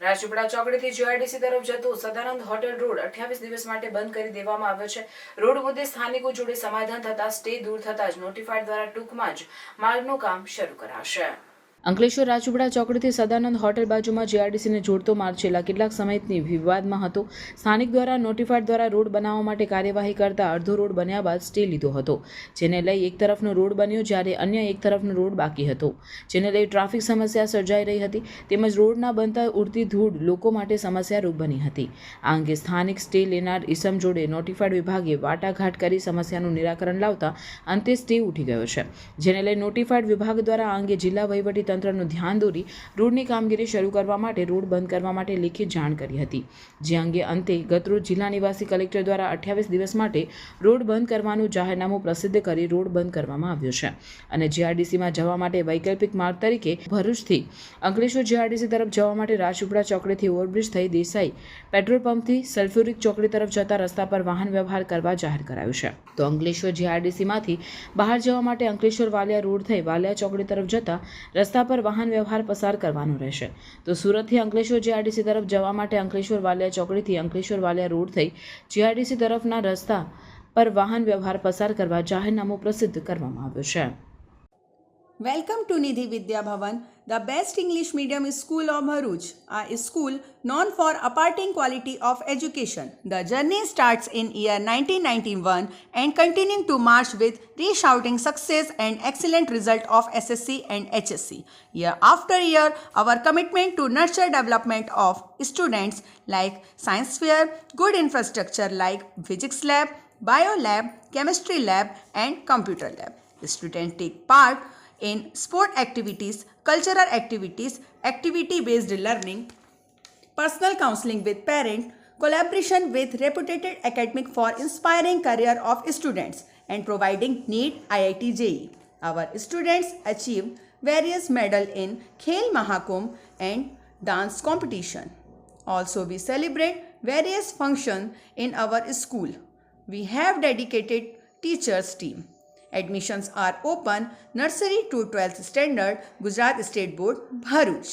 Rajpipla ચોકડીથી GIDC તરફ જતો Sadananda hotel road 28 દિવસ માટે બંધ કરી દેવામાં આવ્યો છે। રોડ મુદ્દે સ્થાનિકો જોડે સમાધાન થતા સ્ટે દૂર થતા જ નોટિફાઈડ દ્વારા ટૂંકમાં જ માર્ગનું કામ શરૂ કરાશે। અંકલેશ્વર રાજપીપળા ચોકડીથી સદાનંદ હોટેલ બાજુમાં જીઆઈડીસીને જોડતો માર્ગ છેલ્લા કેટલાક સમયથી વિવાદમાં હતો। સ્થાનિક દ્વારા નોટિફાઈડ દ્વારા રોડ બનાવવા માટે કાર્યવાહી કરતા અડધો રોડ બન્યા બાદ સ્ટે લીધો હતો, જેને લઈ એક તરફનો રોડ બન્યો જ્યારે અન્ય એક તરફનો રોડ બાકી હતો, જેને લઈ ટ્રાફિક સમસ્યા સર્જાઈ રહી હતી તેમજ રોડના બનતા ઉડતી ધૂળ લોકો માટે સમસ્યારૂપ બની હતી। આ અંગે સ્થાનિક સ્ટે લેનાર ઈસમ જોડે નોટિફાઈડ વિભાગે વાટાઘાટ કરી સમસ્યાનું નિરાકરણ લાવતા અંતે સ્ટે ઉઠી ગયો છે, જેને લઈ નોટિફાઈડ વિભાગ દ્વારા આ અંગે જિલ્લા વહીવટી તંત્રનું ધ્યાન દોરી રોડની કામગીરી શરૂ કરવા માટે રોડ બંધ કરવા માટે લેખિત જાણ કરી હતી, જે અંગે અંતે ગતરોજ જિલ્લા નિવાસી કલેક્ટર દ્વારા 28 દિવસ માટે રોડ બંધ કરવાનું જાહેરનામું પ્રસિદ્ધ કરી રોડ બંધ કરવામાં આવ્યો છે અને જીઆઈડીસીમાં જવા માટે વૈકલ્પિક માર્ગ તરીકે ભરૂચથી અંકલેશ્વર જીઆઈડીસી તરફ જવા માટે રાજપીપળા ચોકડીથી ઓવરબ્રિજ થઈ દેસાઈ પેટ્રોલ પંપથી સલ્ફ્યુરિક ચોકડી તરફ જતા રસ્તા પર વાહન વ્યવહાર કરવા જાહેર કરાયું છે। તો અંકલેશ્વર જીઆઈડીસીમાંથી બહાર જવા માટે અંકલેશ્વર વાલિયા રોડ થઈ વાલિયા ચોકડી તરફ જતા રસ્તા પર વાહન વ્યવહાર પસાર કરવાનો રહેશે। તો સુરતથી અંકલેશ્વર જીઆઈડીસી તરફ જવા માટે અંકલેશ્વર વાલિયા ચોકડીથી અંકલેશ્વર વાલિયા રોડ થઈ જીઆઈડીસી તરફના રસ્તા પર વાહન વ્યવહાર પસાર કરવા જાહેરનામું પ્રસિદ્ધ કરવામાં આવ્યું છે। Welcome to Nidhi Vidya Bhavan, the best English medium school of Bharuch, a school known for imparting quality of education. The journey starts in year 1991 and continuing to march with resounding success and excellent result of SSC and HSC. Year after year, our commitment to nurture development of students like science fair, good infrastructure like physics lab, bio lab, chemistry lab and computer lab. Students take part in sport activities, cultural activities, activity-based learning, personal counseling with parents, collaboration with reputed academic for inspiring career of students and providing NEET IIT JEE. Our students achieved various medals in Khel Mahakumbh and dance competition. Also, we celebrate various functions in our school. We have dedicated teachers team. Admissions are open nursery to 12th standard, Gujarat State Board, Bharuch.